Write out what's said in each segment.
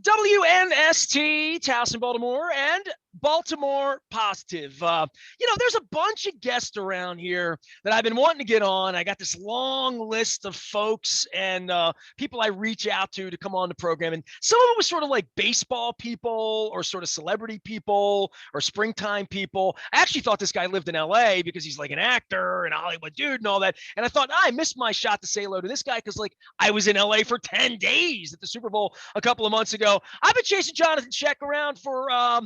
WNST, Towson, Baltimore, and Baltimore Positive. There's a bunch of guests around here that I've been wanting to get on. I got this long list of folks and people I reach out to come on the program. And some of it was sort of like baseball people or sort of celebrity people or springtime people. I actually thought this guy lived in LA because he's like an actor and a Hollywood dude and all that. And I thought, I missed my shot to say hello to this guy because like I was in LA for 10 days at the Super Bowl a couple of months ago. I've been chasing Johnathon Schaech around for a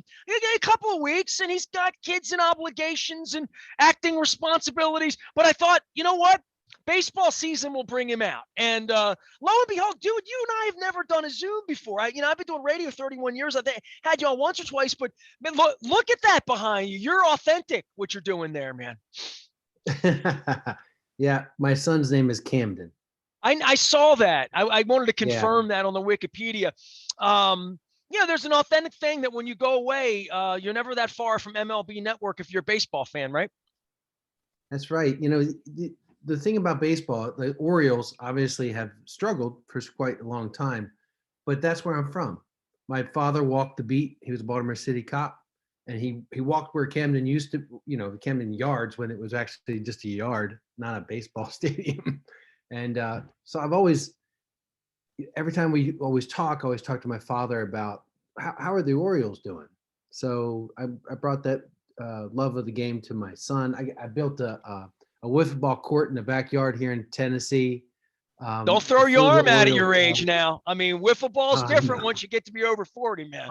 couple of weeks, and he's got kids and obligations and acting responsibilities. But I thought, you know what? Baseball season will bring him out. And lo and behold, dude, you and I have never done a Zoom before. I've been doing radio 31 years. I had you on once or twice, but man, look at that behind you. You're authentic, what you're doing there, man. Yeah, my son's name is Camden. I saw that. I wanted to confirm that on the Wikipedia. There's an authentic thing that when you go away, you're never that far from MLB Network if you're a baseball fan, right? That's right. The thing about baseball, the Orioles obviously have struggled for quite a long time, but that's where I'm from. My father walked the beat. He was a Baltimore City cop, and he walked where Camden used to, Camden Yards, when it was actually just a yard, not a baseball stadium. And so I've always, every time we always talk to my father about how are the Orioles doing. So I brought that love of the game to my son. I built a wiffle ball court in the backyard here in Tennessee. Don't throw your arm out at your age now. I mean, wiffle ball's different once you get to be over 40, man.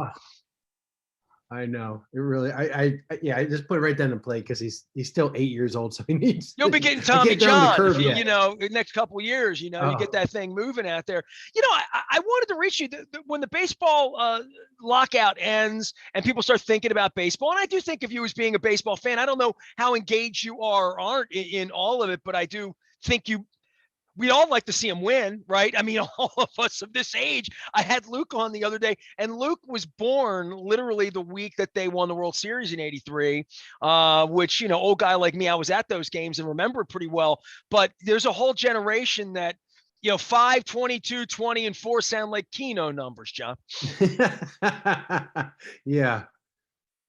I know it really. I just put it right down to play because he's still 8 years old, so he needs. You'll be getting Tommy John, the next couple of years. You get that thing moving out there. I wanted to reach you when the baseball lockout ends and people start thinking about baseball. And I do think of you as being a baseball fan. I don't know how engaged you are or aren't in all of it, but I do think we all like to see him win, right? I mean, all of us of this age. I had Luke on the other day, and Luke was born literally the week that they won the World Series in '83, which, old guy like me, I was at those games and remember it pretty well. But there's a whole generation that, 5, 22, 20, and 4 sound like Keno numbers, John. Yeah.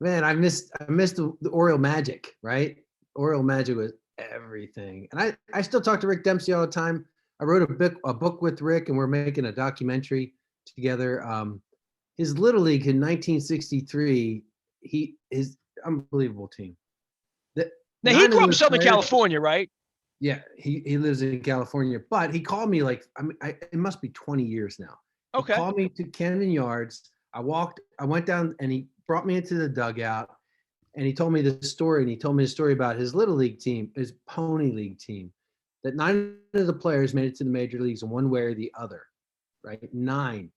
Man, I missed the Oriole magic, right? Oriole magic was everything. And I still talk to Rick Dempsey all the time. I wrote a book with Rick, and we're making a documentary together. His Little League in 1963, his unbelievable team. Now he grew up in Southern California, right? Yeah, he lives in California, but he called me it must be 20 years now. Okay. He called me to Camden Yards. I went down, and he brought me into the dugout. And he told me the story, and he told me the story about his Little League team, his Pony League team, that 9 of the players made it to the major leagues in one way or the other, right? 9.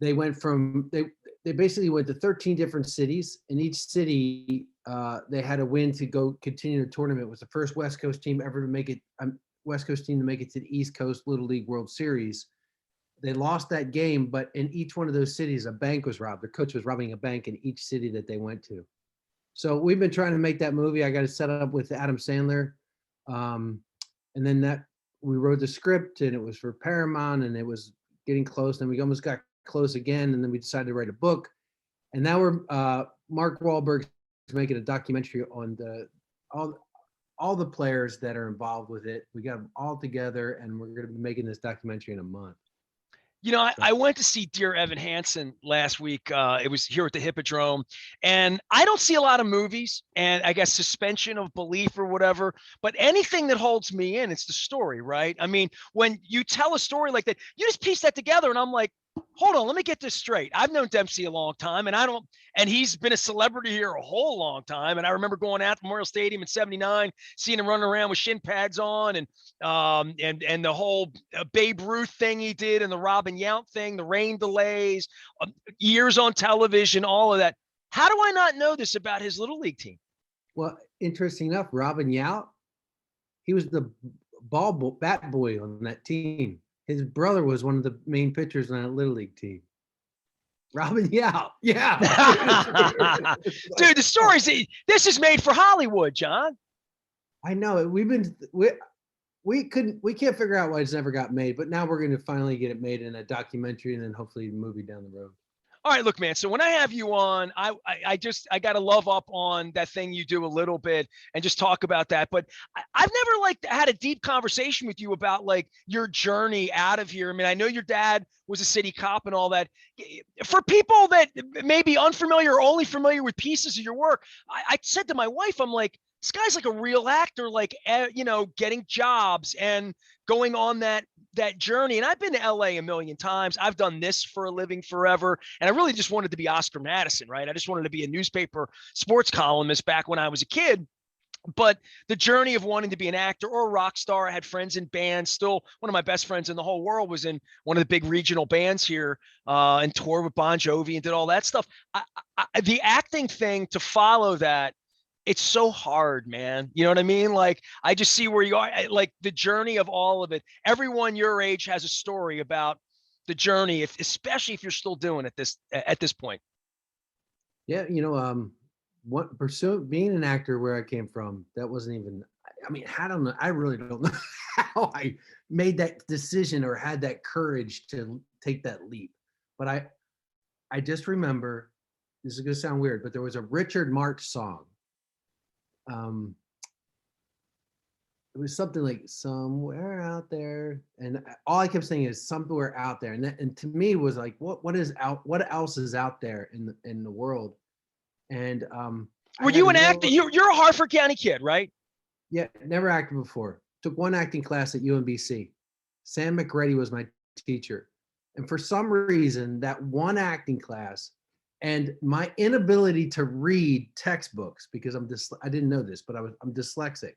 They basically went to 13 different cities. In each city, they had a win to go continue the tournament. It was the first West Coast team ever to make it, West Coast team to make it to the East Coast Little League World Series. They lost that game, but in each one of those cities, a bank was robbed. The coach was robbing a bank in each city that they went to. So we've been trying to make that movie. I got it set up with Adam Sandler. And then we wrote the script, and it was for Paramount, and it was getting close. And we almost got close again, and then we decided to write a book. And now Mark Wahlberg's making a documentary on all the players that are involved with it. We got them all together, and we're going to be making this documentary in a month. I went to see Dear Evan Hansen last week. It was here at the Hippodrome, and I don't see a lot of movies, and I guess suspension of belief or whatever, but anything that holds me in, it's the story, right? I mean, when you tell a story like that, you just piece that together, and I'm like, hold on, let me get this straight. I've known Dempsey a long time, and he's been a celebrity here a whole long time. And I remember going out to Memorial Stadium in '79, seeing him running around with shin pads on, and the whole Babe Ruth thing he did, and the Robin Yount thing, the rain delays, years on television, all of that. How do I not know this about his Little League team? Well, interesting enough, Robin Yount, he was the bat boy on that team. His brother was one of the main pitchers on that Little League team. Robin Yount, yeah. Dude, the stories, this is made for Hollywood, John. I know. we can't figure out why it's never got made, but now we're going to finally get it made in a documentary and then hopefully a movie down the road. All right, look, man. So when I have you on, I got to love up on that thing you do a little bit and just talk about that. But I've never like had a deep conversation with you about like your journey out of here. I mean, I know your dad was a city cop and all that. For people that may be unfamiliar or only familiar with pieces of your work, I said to my wife, I'm like, this guy's like a real actor, like, getting jobs and going on that journey. And I've been to LA a million times. I've done this for a living forever. And I really just wanted to be Oscar Madison, right? I just wanted to be a newspaper sports columnist back when I was a kid. But the journey of wanting to be an actor or a rock star, I had friends in bands. Still, one of my best friends in the whole world was in one of the big regional bands here and toured with Bon Jovi and did all that stuff. The acting thing, to follow that, it's so hard, man. You know what I mean? Like, I just see where you are, like the journey of all of it. Everyone your age has a story about the journey, especially if you're still doing it at this point. Yeah, being an actor where I came from, that wasn't even. I mean, I don't know. I really don't know how I made that decision or had that courage to take that leap. But I just remember. This is gonna sound weird, but there was a Richard Marx song. It was something like somewhere out there, and all I kept saying is somewhere out there, and to me was like, what else is out there in the world? And were you an actor? You're a Harford County kid, right? Yeah, never acted before. Took one acting class at UMBC. Sam McReady was my teacher, and for some reason, that one acting class and my inability to read textbooks, because I didn't know this, but I'm dyslexic.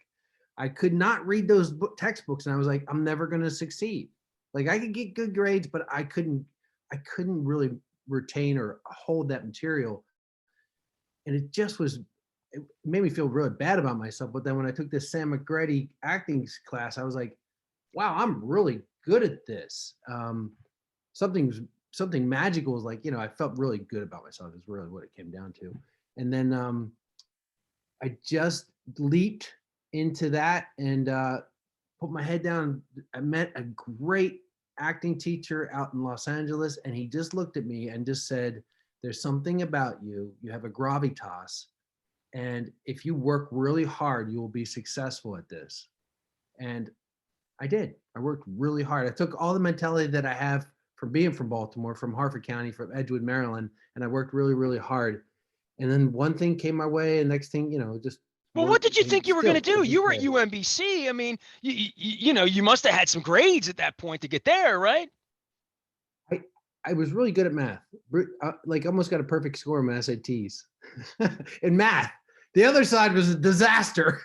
I could not read those textbooks, and I was like, I'm never going to succeed. Like, I could get good grades, but I couldn't really retain or hold that material. And it made me feel really bad about myself. But then when I took this Sam McReady acting class, I was like, wow, I'm really good at this. Something magical was like, I felt really good about myself is really what it came down to. And then I just leaped into that and put my head down. I met a great acting teacher out in Los Angeles, and he just looked at me and just said, there's something about you. You have a gravitas. And if you work really hard, you will be successful at this. And I did. I worked really hard. I took all the mentality that I have from being from Baltimore, from Harford County, from Edgewood, Maryland, and I worked really, really hard. And then one thing came my way, and next thing, just. Well, what did you think you were going to do? You were at UMBC. I mean, you must have had some grades at that point to get there, right? I was really good at math. Like, almost got a perfect score in my SATs. In math. The other side was a disaster.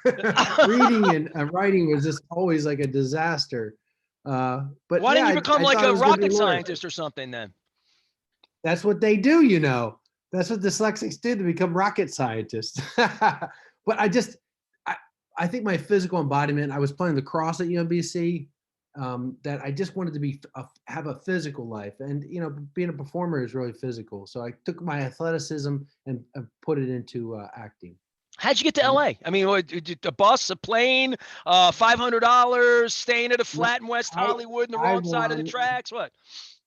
Reading and writing was just always like a disaster. But why didn't you become like a rocket scientist or something then? That's what they do, That's what dyslexics do, to become rocket scientists. But I think my physical embodiment, I was playing lacrosse at UMBC, that I just wanted to have a physical life. And, being a performer is really physical. So I took my athleticism and put it into acting. How'd you get to LA? I mean, a bus, a plane, $500, staying at a flat in West Hollywood, on the wrong side of the tracks? What?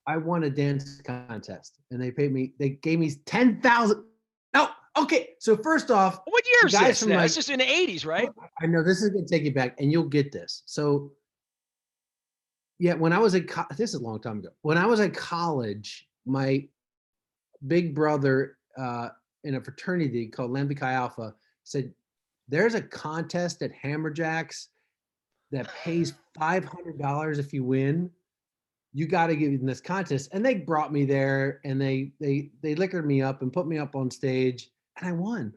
I won a dance contest, and they gave me 10,000. No, okay. So first off, what year is this? This is in the 80s, right? I know this is gonna take you back, and you'll get this. So, yeah, when I was this is a long time ago. When I was at college, my big brother in a fraternity called Lambda Chi Alpha said, there's a contest at Hammerjacks that pays $500 if you win. You got to get in this contest. And they brought me there, and they liquored me up and put me up on stage, and I won.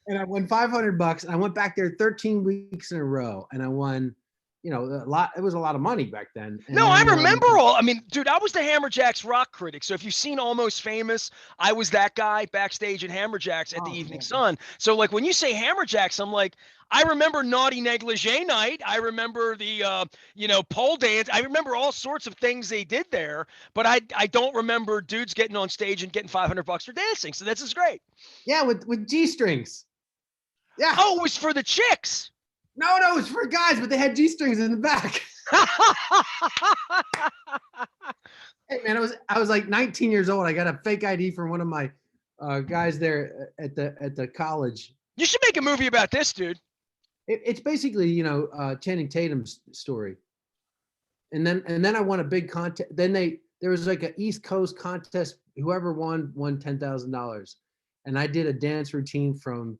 And I won $500, and I went back there 13 weeks in a row, and I won, a lot. It was a lot of money back then. And no, I remember I mean, dude, I was the Hammerjacks rock critic. So if you've seen Almost Famous, I was that guy backstage at Hammerjacks at the Evening Sun. So like when you say Hammerjacks, I'm like, I remember Naughty Negligee Night. I remember the, pole dance. I remember all sorts of things they did there, but I don't remember dudes getting on stage and getting $500 for dancing. So this is great. Yeah, with G-strings. Yeah. Oh, it was for the chicks. No, it's for guys, but they had G-strings in the back. Hey man, I was like 19 years old. I got a fake ID from one of my guys there at the college. You should make a movie about this, dude. It's basically, Channing Tatum's story. And then I won a big contest. Then there was like an East Coast contest. Whoever won $10,000, and I did a dance routine from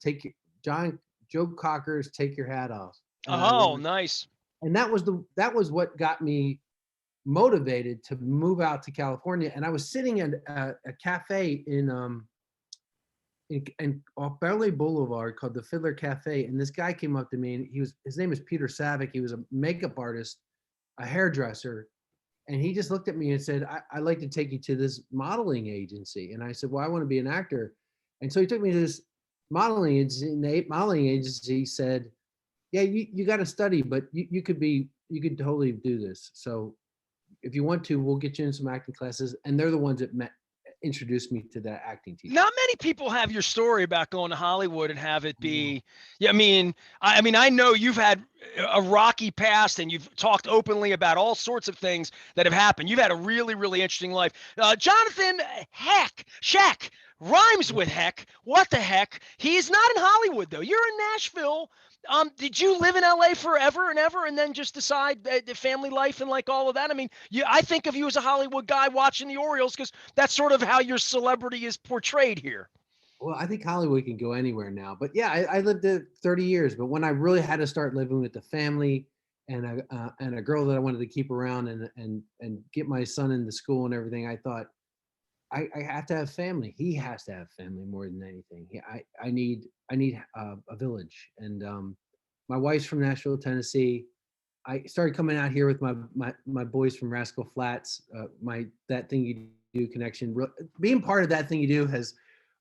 Joe Cocker's "Take Your Hat Off." And I Oh, won. nice. And that was what got me motivated to move out to California. And I was sitting at a cafe in off Beverly Boulevard called the Fiddler Cafe, and this guy came up to me, and his name is Peter Savick. He was a makeup artist, a hairdresser, and he just looked at me and said, I'd like to take you to this modeling agency. And I said, well, I want to be an actor. And so he took me to this modeling agency, and the modeling agency said, yeah, you got to study, but you could totally do this. So if you want to, we'll get you in some acting classes. And they're the ones that introduced me to that acting teacher. Not many people have your story about going to Hollywood and have it be. Yeah, I know you've had a rocky past, and you've talked openly about all sorts of things that have happened. You've had a really, really interesting life. Johnathon Schaech rhymes with heck. What the heck? He's not in Hollywood though. You're in Nashville. Did you live in LA forever and ever, and then just decide the family life and like all of that? I mean, I think of you as a Hollywood guy watching the Orioles because that's sort of how your celebrity is portrayed here. Well, I think Hollywood can go anywhere now, but yeah, I lived there 30 years. But when I really had to start living with the family and a girl that I wanted to keep around and get my son into school and everything, I thought I have to have family. He has to have family more than anything. I need a village. And my wife's from Nashville, Tennessee. I started coming out here with my boys from Rascal Flats. My That Thing You Do connection. Being part of That Thing You Do has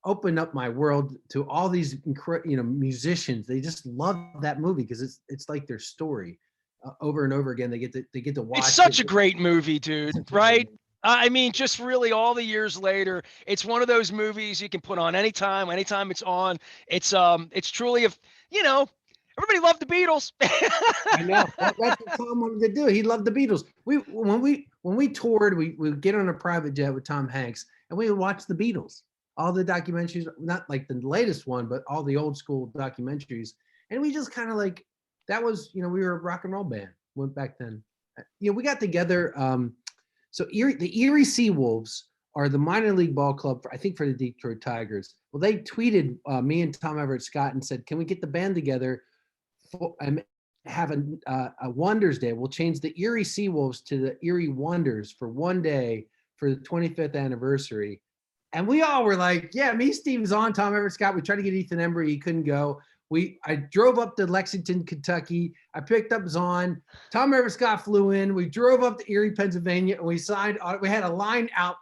opened up my world to all these musicians. They just love that movie because it's like their story over and over again. They get to watch. It's such a great movie, dude. Right? I mean, just really all the years later, it's one of those movies you can put on anytime it's on. It's truly everybody loved the Beatles. I know. That's what Tom wanted to do. He loved the Beatles. When we toured, we would get on a private jet with Tom Hanks, and we would watch the Beatles, all the documentaries, not like the latest one, but all the old school documentaries. And we just kind of like, that was, we were a rock and roll band. Went back then. We got together. So the Erie Seawolves are the minor league ball club, I think, for the Detroit Tigers. Well, they tweeted me and Tom Everett Scott and said, can we get the band together and have a Wonders Day? We'll change the Erie Seawolves to the Erie Wonders for one day for the 25th anniversary. And we all were like, yeah, me, Steve Zahn, Tom Everett Scott. We tried to get Ethan Embry. He couldn't go. I drove up to Lexington, Kentucky. I picked up Zahn. Tom Everett Scott flew in. We drove up to Erie, Pennsylvania, and we signed. We had a line out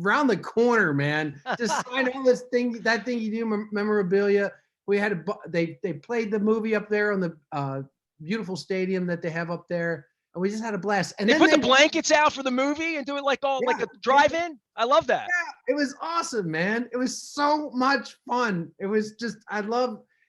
around the corner, man. Just sign all That Thing You Do memorabilia. We had they played the movie up there on the beautiful stadium that they have up there, and we just had a blast. And they then put the blankets out for the movie and do it like a drive-in. I love that. Yeah, it was awesome, man. It was so much fun. It was just,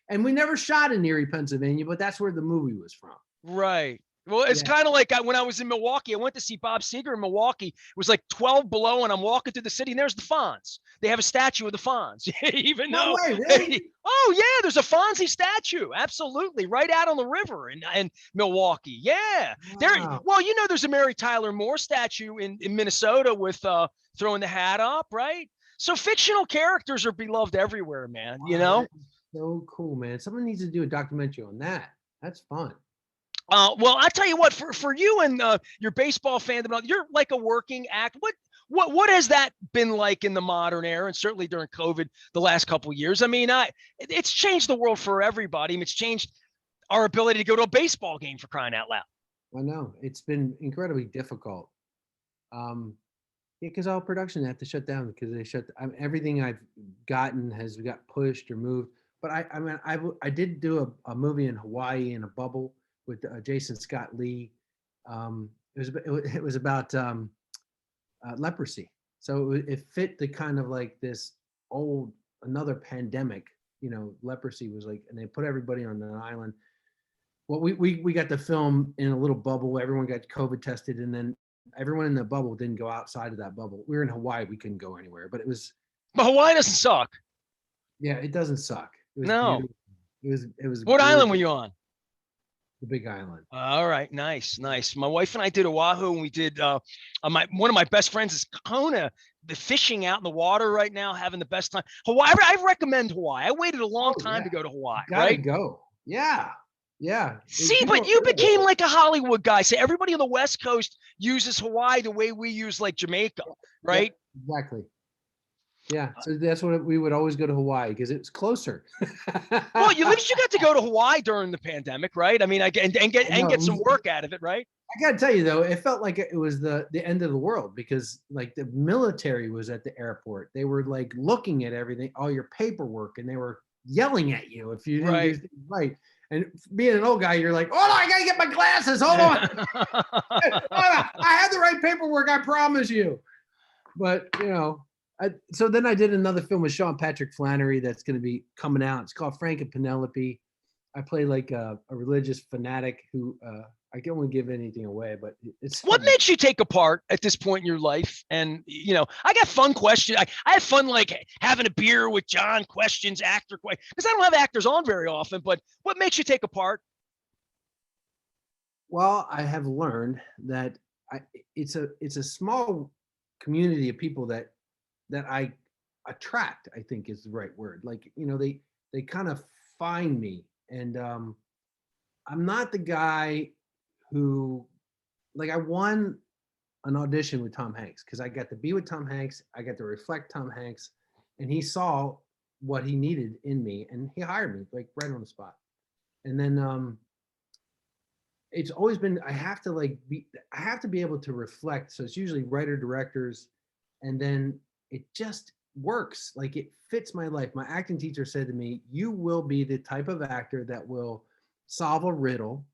and we never shot in Erie, Pennsylvania, but that's where the movie was from. Right. Well, it's kind of like when I was in Milwaukee. I went to see Bob Seger in Milwaukee. It was like 12 below, and I'm walking through the city, and there's the Fonz. They have a statue of the Fonz, even though. No way, really? Oh yeah, there's a Fonzie statue, absolutely, right out on the river in Milwaukee. Yeah, Wow. Well, there's a Mary Tyler Moore statue in Minnesota with throwing the hat up, right? So fictional characters are beloved everywhere, man. Wow, so cool, man. Someone needs to do a documentary on that. That's fun. Well, I tell you what, for you and your baseball fandom, you're like a working act. What has that been like in the modern era, and certainly during COVID the last couple of years? I mean, it's changed the world for everybody. I mean, it's changed our ability to go to a baseball game, for crying out loud. I know it's been incredibly difficult. Because all production had to shut down because everything I've gotten has got pushed or moved. But I did do a movie in Hawaii in a bubble with Jason Scott Lee. It was about leprosy, so it fit the kind of like this another pandemic leprosy was like, and they put everybody on an island. Well, we got the film in a little bubble. Everyone got COVID tested, and then everyone in the bubble didn't go outside of that bubble. We were in Hawaii. We couldn't go anywhere, but it was, But Hawaii doesn't suck. yeah, it doesn't suck. It was No. beautiful. It was What island were gorgeous. you on? The Big Island. All right, nice, nice. My wife and I did Oahu, and we did. One of my best friends is Kona. The fishing out in the water right now, having the best time. Hawaii, I recommend Hawaii. I waited a long time to go to Hawaii. Gotta right? go. Yeah, yeah. See, but you became like a Hollywood guy. So everybody on the West Coast uses Hawaii the way we use like Jamaica, right? Yeah, exactly. Yeah, so that's what we would always go to Hawaii because it's closer. Well, at least you got to go to Hawaii during the pandemic, right? I mean, and get some work out of it, right? I gotta tell you though, it felt like it was the end of the world because like the military was at the airport. They were like looking at everything, all your paperwork, and they were yelling at you if you didn't do things right. And being an old guy, you're like, "Hold on, I gotta get my glasses. Hold on, I have the right paperwork. I promise you." But so then I did another film with Sean Patrick Flannery that's going to be coming out. It's called Frank and Penelope. I play like a religious fanatic who I don't want to give anything away, but it's. What makes you take a part at this point in your life? And I got fun questions. I have fun like having a beer with John, questions, actor questions, because I don't have actors on very often. But what makes you take a part? Well, I have learned that it's a small community of people that I attract, I think is the right word. Like, they kind of find me, and I'm not the guy who, like, I won an audition with Tom Hanks because I got to be with Tom Hanks. I got to reflect Tom Hanks, and he saw what he needed in me, and he hired me like right on the spot. And then it's always been, I have to be able to reflect. So it's usually writer directors, and then it just works. Like, it fits my life. My acting teacher said to me, "You will be the type of actor that will solve a riddle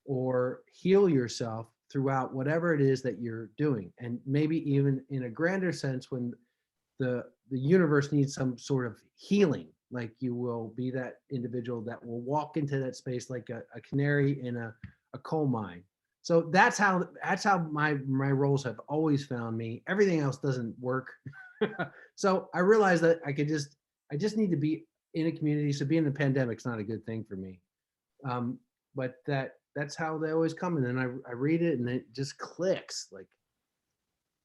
or heal yourself throughout whatever it is that you're doing. And maybe even in a grander sense, when the universe needs some sort of healing, like you will be that individual that will walk into that space like a canary in a coal mine." So that's how my roles have always found me. Everything else doesn't work. So I realized that I just need to be in a community. So being in the pandemic's not a good thing for me. But that's how they always come. And then I read it and it just clicks. Like,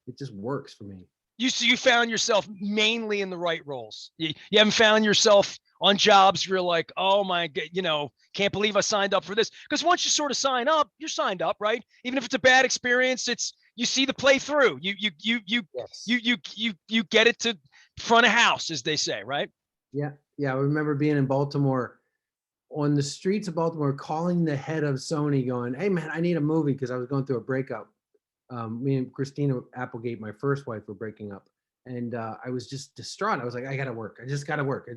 it just works for me. You found yourself mainly in the right roles. You haven't found yourself on jobs where you're like, "Oh my God, can't believe I signed up for this." Because once you sort of sign up, you're signed up, right? Even if it's a bad experience, you see the play through. You get it to front of house, as they say, right? Yeah. I remember being in Baltimore, on the streets of Baltimore, calling the head of Sony going, "Hey man, I need a movie," because I was going through a breakup. Me and Christina Applegate, my first wife, were breaking up, and I was just distraught. I was like, "I gotta work. I just gotta work.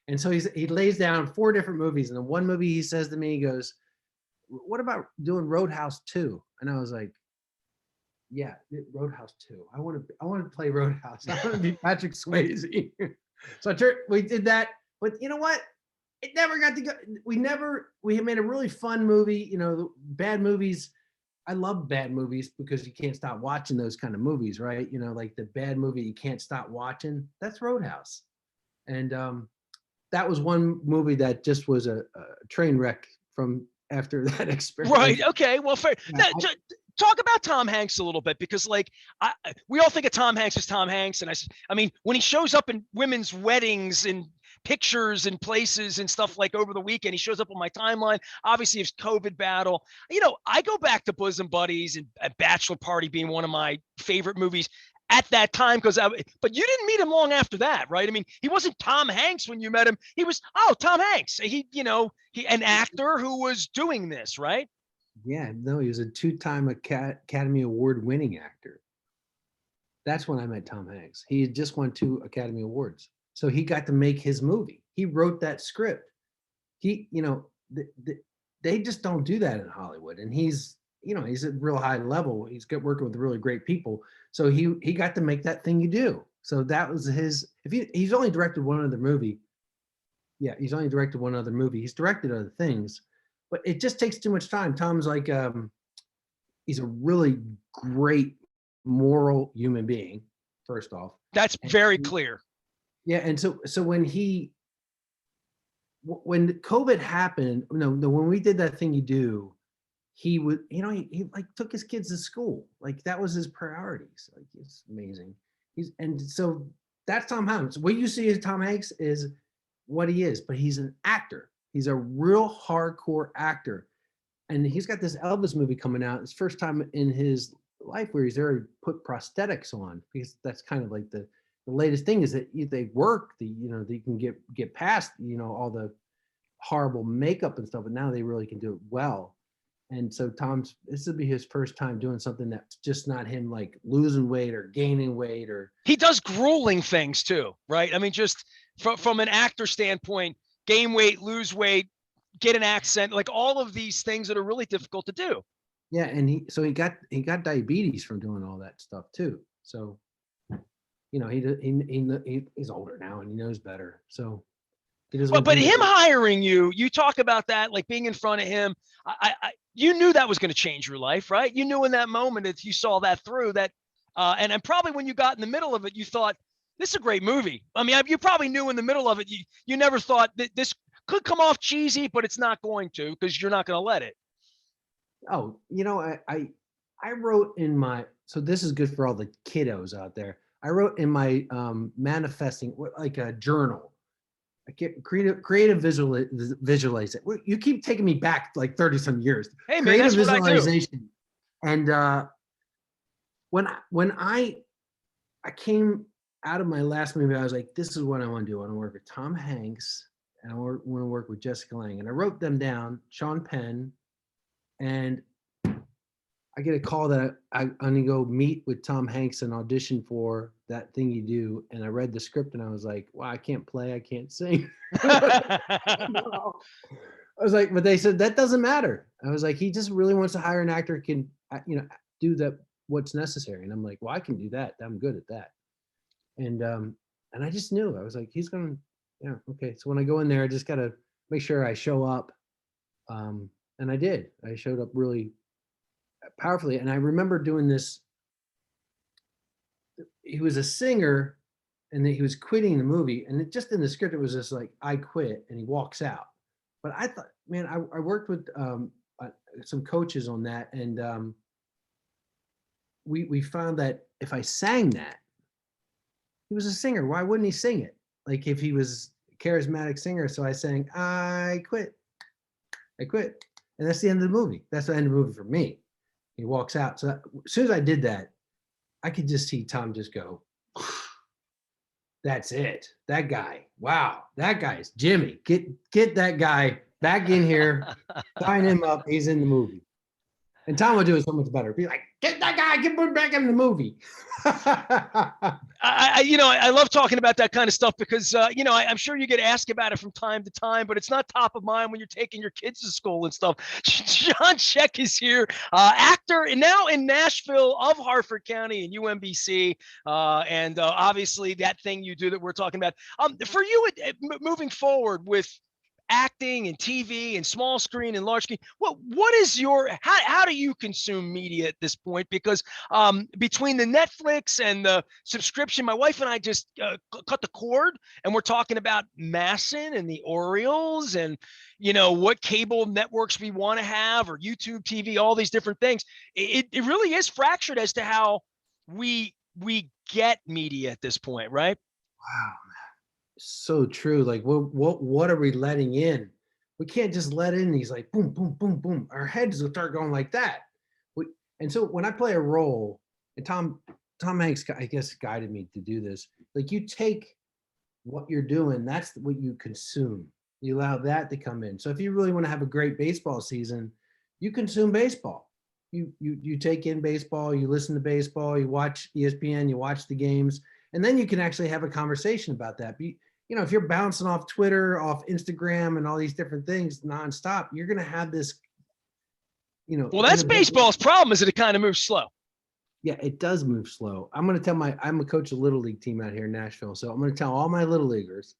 And so he lays down 4 different movies, and in one movie he says to me, he goes, "What about doing Roadhouse 2?" And I was like, "Yeah, Roadhouse 2. I want to play Roadhouse. I want to be Patrick Swayze." So we did that, but you know what? It never got to go. We made a really fun movie. Bad movies. I love bad movies because you can't stop watching those kind of movies, right? Like the bad movie you can't stop watching. That's Roadhouse. And that was one movie that just was a train wreck from after that experience. Right. Okay. Well, fair. Yeah, Now, talk about Tom Hanks a little bit, because like we all think of Tom Hanks as Tom Hanks, and I mean, when he shows up in women's weddings and pictures and places and stuff like over the weekend, he shows up on my timeline. Obviously, his COVID battle. I go back to Bosom Buddies and a Bachelor Party being one of my favorite movies at that time, but you didn't meet him long after that, right? I mean, he wasn't Tom Hanks when you met him. He was Tom Hanks. He an actor who was doing this, right? Yeah, no, he was a 2-time Academy Award winning actor. That's when I met Tom Hanks. He had just won 2 Academy Awards. So he got to make his movie. He wrote that script. They just don't do that in Hollywood. And he's at real high level. He's working with really great people. So he got to make that thing you do. So that was his, he's only directed one other movie. Yeah, he's only directed one other movie. He's directed other things, but it just takes too much time. Tom's like, he's a really great moral human being, first off. That's And very clear. yeah, and so when COVID happened, when we did that thing you do, he would, he like took his kids to school. Like that was his priorities. Like it's amazing. And so that's Tom Hanks. What you see as Tom Hanks is what he is, but he's an actor. He's a real hardcore actor. And he's got this Elvis movie coming out. It's first time in his life where he's already put prosthetics on, because that's kind of like the latest thing is that they work, they can get past, all the horrible makeup and stuff, but now they really can do it well. And so this will be his first time doing something that's just not him like losing weight or gaining weight or. He does grueling things too, right? I mean, just from an actor standpoint, gain weight, lose weight, get an accent, like all of these things that are really difficult to do. Yeah, and he got diabetes from doing all that stuff too. So, he's older now and he knows better. So. But him hiring you talk about that, like being in front of him. You knew that was going to change your life, right? You knew in that moment that you saw that through that. And probably when you got in the middle of it, you thought, this is a great movie. I mean, you probably knew in the middle of it, you never thought that this could come off cheesy, but it's not going to, because you're not going to let it. Oh, I wrote in my, so this is good for all the kiddos out there. I wrote in my manifesting, like a journal. I get creative visualize it. You keep taking me back like 30 some years. Hey man, creative that's visualization. What I do. And when I came out of my last movie, I was like, this is what I want to do. I want to work with Tom Hanks and I want to work with Jessica Lange. And I wrote them down, Sean Penn, and I get a call that I'm going to go meet with Tom Hanks and audition for That Thing You Do. And I read the script and I was like, wow, I can't play, I can't sing. I was like, but they said, that doesn't matter. I was like, he just really wants to hire an actor who can, do that, what's necessary. And I'm like, well, I can do that. I'm good at that. And I just knew, I was like, he's going to, yeah, okay. So when I go in there, I just got to make sure I show up. And I did. I showed up really powerfully. And I remember doing this. He was a singer and he was quitting the movie. And it just in the script, it was just like, I quit, and he walks out. But I thought, man, I worked with some coaches on that. And we found that if I sang that, he was a singer. Why wouldn't he sing it? Like if he was a charismatic singer. So I sang, I quit. And that's the end of the movie. That's the end of the movie for me. He walks out. So as soon as I did that, I could just see Tom just go, that's it. That guy. Wow. That guy's Jimmy. Get that guy back in here. Sign him up. He's in the movie. And Tom would do it so much better. Be like, get that guy, get him back in the movie. I love talking about that kind of stuff because, I'm sure you get asked about it from time to time, but it's not top of mind when you're taking your kids to school and stuff. John Schaech is here, actor, and now in Nashville of Harford County and UMBC. And obviously that thing you do that we're talking about. For you, moving forward with acting and TV and small screen and large screen, what is how do you consume media at this point? Because between the Netflix and the subscription, my wife and I just cut the cord, and we're talking about Masson and the Orioles and what cable networks we want to have, or YouTube TV, all these different things. It really is fractured as to how we get media at this point, right? Wow. So true. Like what are we letting in? We can't just let in these like boom, boom, boom, boom. Our heads will start going like that. And so when I play a role, and Tom Hanks, I guess, guided me to do this. Like you take what you're doing, that's what you consume. You allow that to come in. So if you really want to have a great baseball season, you consume baseball. You take in baseball, you listen to baseball, you watch ESPN, you watch the games, and then you can actually have a conversation about that. If you're bouncing off Twitter, off Instagram, and all these different things nonstop, you're going to have this, Well, that's baseball's problem, is that it kind of moves slow. Yeah, it does move slow. I'm going to tell I'm a coach of Little League team out here in Nashville. So I'm going to tell all my Little Leaguers,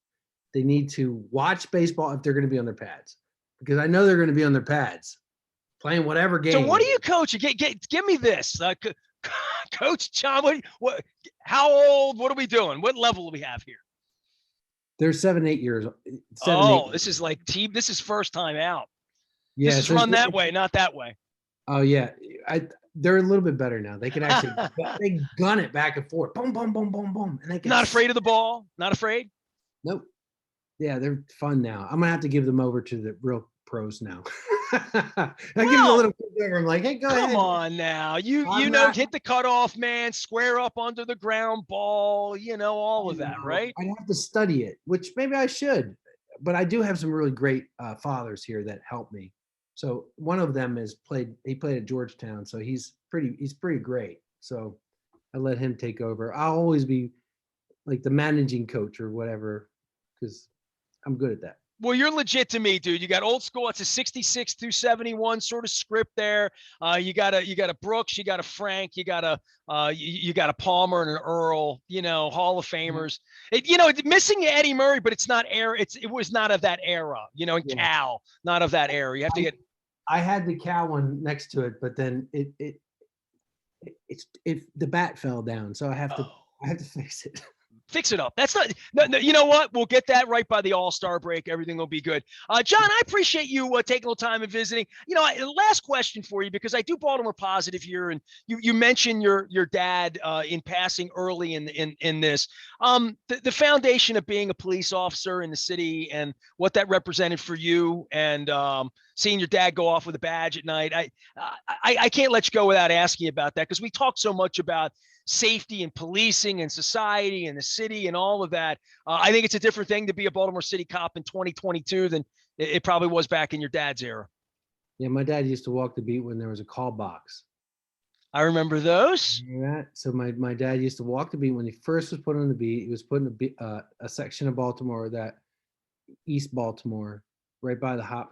they need to watch baseball if they're going to be on their pads, because I know they're going to be on their pads playing whatever game. So what are you coaching? Give me this, Coach John. How old? What are we doing? What level do we have here? They're 7, 8 years. This is like team. This is first time out. Yeah, this is run that way, not that way. Oh yeah, they're a little bit better now. They can actually they gun it back and forth, boom, boom, boom, boom, boom, and they can. Not afraid of the ball. Not afraid. Nope. Yeah, they're fun now. I'm gonna have to give them over to the real pros now. I give them a little over. I'm like, hey, go ahead. Come on now. You hit the cutoff, man, square up under the ground ball, all of that, right? I'd have to study it, which maybe I should. But I do have some really great fathers here that help me. So one of them he played at Georgetown, so he's pretty great. So I let him take over. I'll always be like the managing coach or whatever, because I'm good at that. Well, you're legit to me, dude. You got old school. It's a 66 through 71 sort of script there. You got a Brooks, you got a Frank, you got a Palmer and an Earl. Hall of Famers. Missing Eddie Murray, but it's not era. It was not of that era. And Cal, not of that era. You have to get. I had the Cal one next to it, but then the bat fell down, so I have to fix it. Fix it up. That's not. No, you know what? We'll get that right by the All-Star break. Everything will be good. John, I appreciate you taking a little time and visiting. Last question for you, because I do Baltimore Positive here, and you mentioned your dad in passing early in this. The foundation of being a police officer in the city and what that represented for you, and seeing your dad go off with a badge at night. I can't let you go without asking about that, because we talk so much about safety and policing and society and the city and all of that. I think it's a different thing to be a Baltimore City cop in 2022 than it probably was back in your dad's era. Yeah, my dad used to walk the beat when there was a call box. I remember those. Yeah, so my dad used to walk the beat when he first was put on the beat. He was put in a section of Baltimore, that East Baltimore, right by the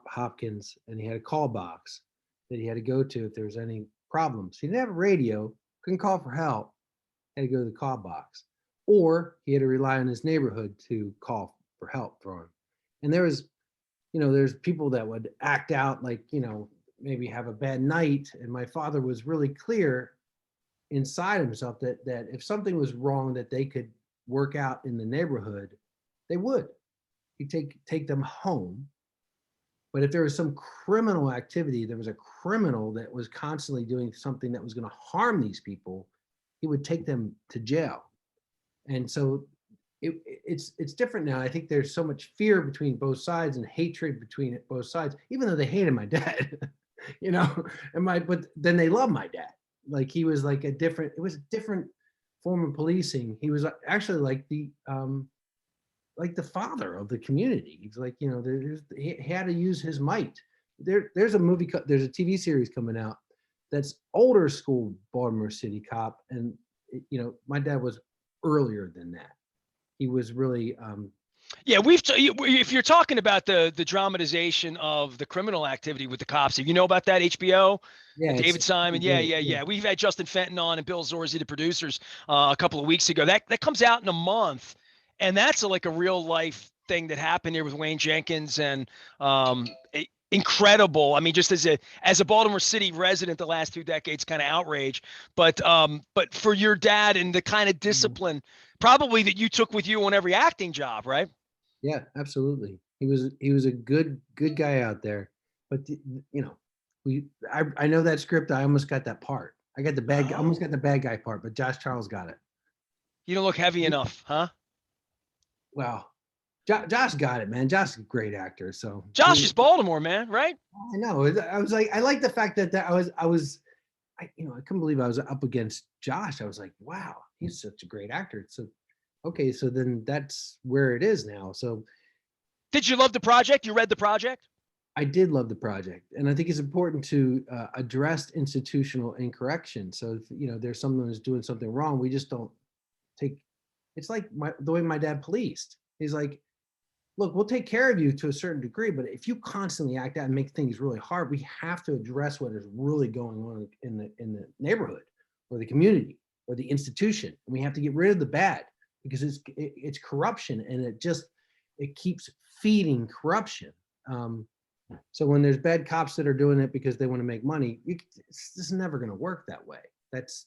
Hopkins, and he had a call box that he had to go to if there was any problems. He didn't have a radio. Couldn't call for help, had to go to the call box, or he had to rely on his neighborhood to call for help for him. And there's people that would act out like, maybe have a bad night. And my father was really clear inside himself that if something was wrong that they could work out in the neighborhood, they would. He'd take them home. But if there was some criminal activity, there was a criminal that was constantly doing something that was going to harm these people, he would take them to jail. And so it's different now. I think there's so much fear between both sides and hatred between both sides, even though they hated my dad, but then they love my dad. Like he was like it was a different form of policing. He was actually like the father of the community. He's like, he had to use his might. There's a TV series coming out that's older school Baltimore City cop. And, my dad was earlier than that. He was really, yeah, if you're talking about the dramatization of the criminal activity with the cops, you know about that HBO? Yeah, David Simon. Yeah. We've had Justin Fenton on and Bill Zorzi, the producers, a couple of weeks ago. That comes out in a month. And that's like a real life thing that happened here with Wayne Jenkins, and incredible. I mean, just as a Baltimore City resident, the last 2 decades, kind of outrage. But for your dad and the kind of discipline probably that you took with you on every acting job, right? Yeah, absolutely. He was a good guy out there. But I know that script. I almost got that part. I almost got the bad guy part, but Josh Charles got it. You don't look heavy enough, huh? Well, Josh got it, man. Josh is a great actor. So Josh is Baltimore, man, right? I know. I was like, I like the fact that I couldn't believe I was up against Josh. I was like, wow, he's such a great actor. So, okay, so then that's where it is now. So, did you love the project? You read the project? I did love the project, and I think it's important to address institutional incorrection. So, if, there's someone who's doing something wrong, we just don't take. It's like the way my dad policed. He's like, look, we'll take care of you to a certain degree, but if you constantly act out and make things really hard, we have to address what is really going on in the neighborhood or the community or the institution. And we have to get rid of the bad, because it's corruption, and it keeps feeding corruption. So when there's bad cops that are doing it because they want to make money, this is never going to work that way. That's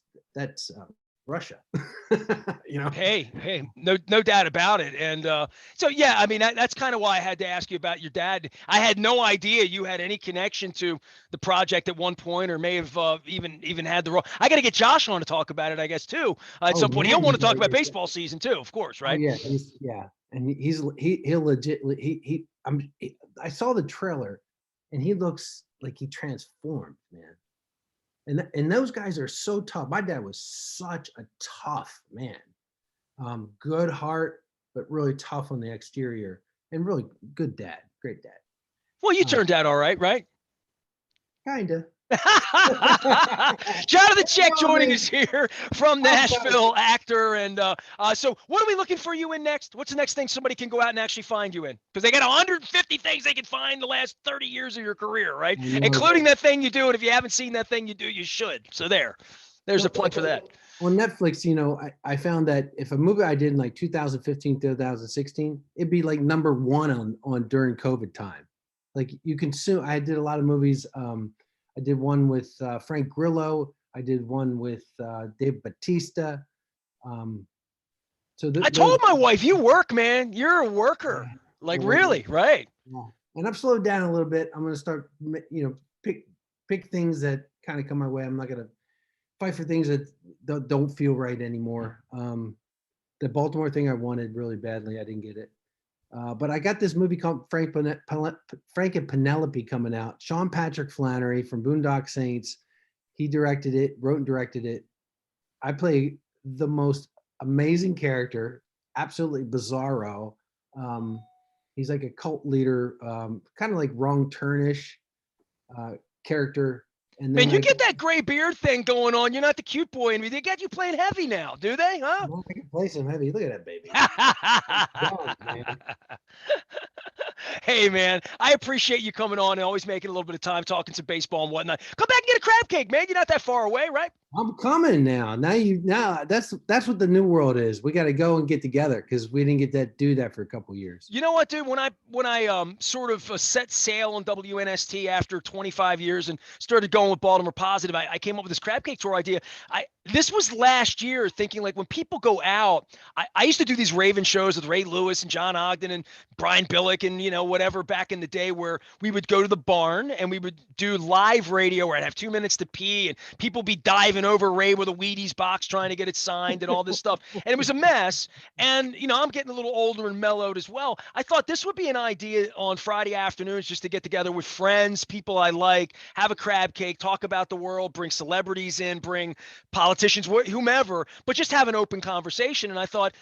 Russia. Hey, no doubt about it. And so, yeah, I mean, that's kind of why I had to ask you about your dad. I had no idea you had any connection to the project at one point, or may have even had the role. I got to get Josh on to talk about it, I guess, too. At some point, he'll want to talk about baseball season too, of course, right? Oh yeah, and he'll legitimately I saw the trailer, and he looks like he transformed, man. And those guys are so tough. My dad was such a tough man. Good heart, but really tough on the exterior, and really good dad, great dad. Well, you turned out all right, right? Kinda. Jonathan Schaech joining us here from Nashville, actor. And so what are we looking for you in next? What's the next thing somebody can go out and actually find you in? Because they got 150 things they can find the last 30 years of your career, right? Including that thing you do. And if you haven't seen that thing you do, you should. So there's a plug for that. On Netflix, I found that if a movie I did in like 2015, 2016, it'd be like number one on during COVID time. Like you consume, I did a lot of movies. I did one with Frank Grillo. I did one with Dave Bautista. I told my wife, you work, man. You're a worker. Yeah, like really, right? Yeah. And I've slowed down a little bit. I'm going to start, pick things that kind of come my way. I'm not going to fight for things that don't feel right anymore. The Baltimore thing I wanted really badly. I didn't get it. But I got this movie called Frank and Penelope coming out. Sean Patrick Flannery from Boondock Saints. He directed it, wrote and directed it. I play the most amazing character, absolutely bizarro. He's like a cult leader, kind of like Wrong Turnish character. And then man, you get that gray beard thing going on. You're not the cute boy, and they got you playing heavy now, do they? Huh? I can play some heavy. Look at that baby. Hey, man, I appreciate you coming on and always making a little bit of time talking some baseball and whatnot. Come back and get a crab cake, man. You're not that far away, right? I'm coming now. Now that's what the new world is. We got to go and get together because we didn't get to do that for a couple of years. You know what, dude? When I sort of set sail on WNST after 25 years and started going with Baltimore Positive, I came up with this crab cake tour idea. This was last year, thinking like when people go out, I used to do these Raven shows with Ray Lewis and John Ogden and Brian Billick and whatever back in the day, where we would go to the barn and we would do live radio where I'd have 2 minutes to pee and people be diving over Ray with a Wheaties box trying to get it signed and all this stuff. And it was a mess. And, I'm getting a little older and mellowed as well. I thought this would be an idea on Friday afternoons just to get together with friends, people I like, have a crab cake, talk about the world, bring celebrities in, bring politicians, whomever, but just have an open conversation. And I thought,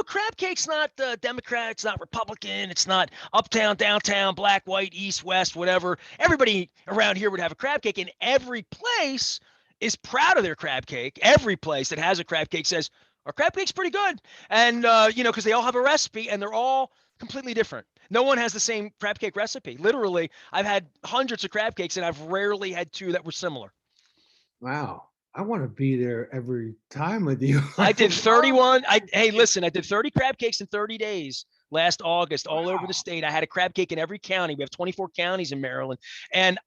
crab cake's not Democrat, it's not Republican, it's not uptown, downtown, black, white, east, west, whatever. Everybody around here would have a crab cake, and every place is proud of their crab cake. Every place that has a crab cake says, our crab cake's pretty good. And, because they all have a recipe and they're all completely different. No one has the same crab cake recipe. Literally, I've had hundreds of crab cakes and I've rarely had two that were similar. Wow. I want to be there every time with you. I did 31. Hey, listen, I did 30 crab cakes in 30 days last August, all over the state. I had a crab cake in every county. We have 24 counties in Maryland. And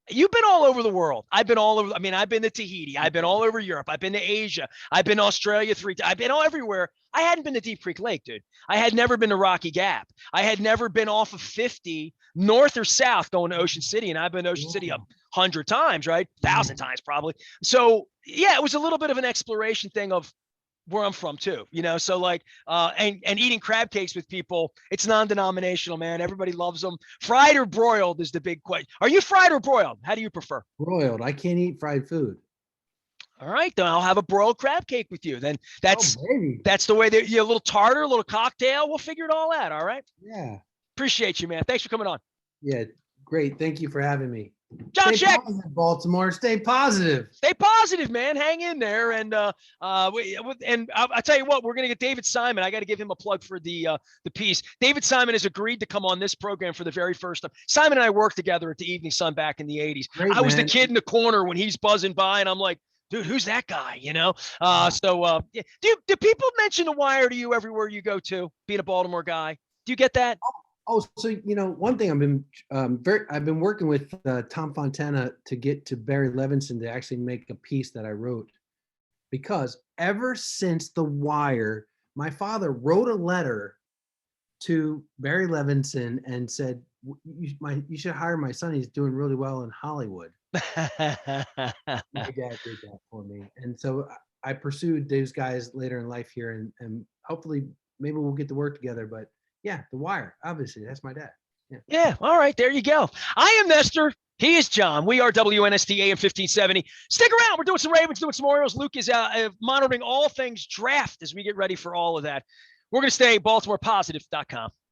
you've been all over the world. I've been all over. I mean, I've been to Tahiti. I've been all over Europe. I've been to Asia. I've been to Australia 3 times. I've been all everywhere. I hadn't been to Deep Creek Lake, dude. I had never been to Rocky Gap. I had never been off of 50 north or south going to Ocean City. And I've been to Ocean City 100 times, right? 1,000 times probably. So yeah, it was a little bit of an exploration thing of where I'm from too, so like, and eating crab cakes with people, it's non-denominational, man. Everybody loves them. Fried or broiled is the big question. Are you fried or broiled? How do you prefer? Broiled. I can't eat fried food. All right, then I'll have a broiled crab cake with you. Then that's the way that a little tartar, a little cocktail. We'll figure it all out. All right. Yeah. Appreciate you, man. Thanks for coming on. Yeah. Great. Thank you for having me. John Stay Schaech, positive, Baltimore. Stay positive. Stay positive, man. Hang in there. And I'll tell you what, we're gonna get David Simon. I got to give him a plug for the piece. David Simon has agreed to come on this program for the very first time. Simon and I worked together at the Evening Sun back in the '80s. I was the kid in the corner when he's buzzing by, and I'm like, dude, who's that guy? Do people mention The Wire to you everywhere you go to, being a Baltimore guy? Do you get that? Oh, so one thing I've been working with Tom Fontana to get to Barry Levinson to actually make a piece that I wrote, because ever since The Wire, my father wrote a letter to Barry Levinson and said, you should hire my son. He's doing really well in Hollywood. My dad did that for me. And so I pursued those guys later in life here, and hopefully maybe we'll get to work together. But yeah, The Wire, obviously, that's my dad. Yeah. Yeah. All right. There you go. I am Nestor. He is John. We are WNST AM 1570. Stick around. We're doing some Ravens, doing some Orioles. Luke is monitoring all things draft as we get ready for all of that. We're going to stay BaltimorePositive.com.